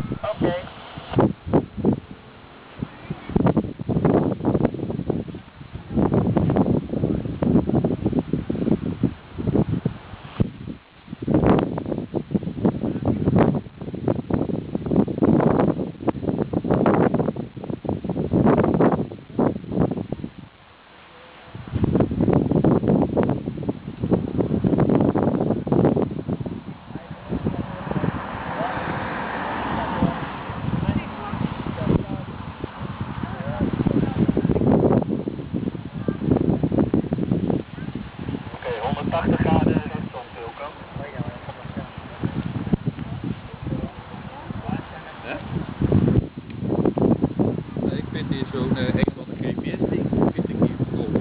Oké. Oké, 180 graden rechtsom, Wilco. Ik vind hier zo'n een van de GPS-ding, vind ik hier cool.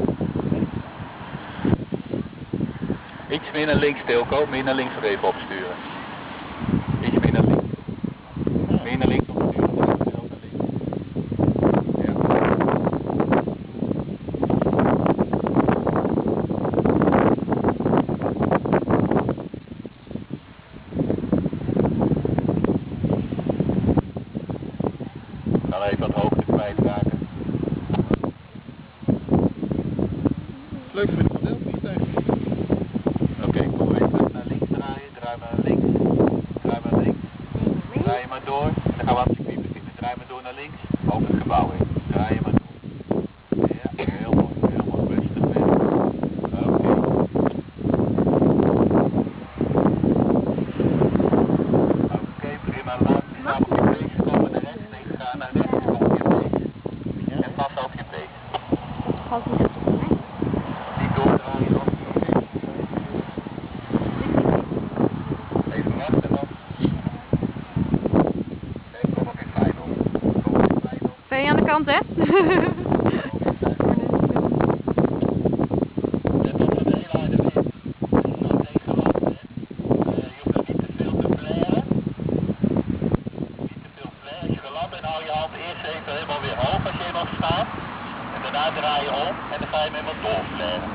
Iets meer naar links, Wilco. Meer naar links nog even opsturen. Iets meer naar links. Meer naar links opsturen. Snel naar links. Ja. Dan even wat hoogte kwijtraken. Leuk vind ik van heel niet eigenlijk. Oké, kom even naar links draaien. Draai maar naar links. Draai maar naar links. Draai je maar door. Dan gaan we aan het circuit beginnen. Draai maar door naar links. Over het gebouw heen. Draai je maar door. Ja, heel mooi. Heel mooi. Rustig weg. Oké. Oké, prima. Laat je nou op je base komen naar rechts. Nee, ga naar rechts. Kom op je base. En pas op je base. Valt niet goed op mij. Niet doordraaien nog. Even wachten dan. Nee, kom op in final. Kom op in final. Ben je aan de kant, hè? En dat is een hele harde wind. Dat is nou tegen land, hè. Je hoeft er niet te veel te flaren. Niet te veel flaren. Als je geland bent, hou je hand eerst even helemaal weer hoog als je eenmaal staat. En daarna draai je om en dan ga je hem helemaal doorflaren.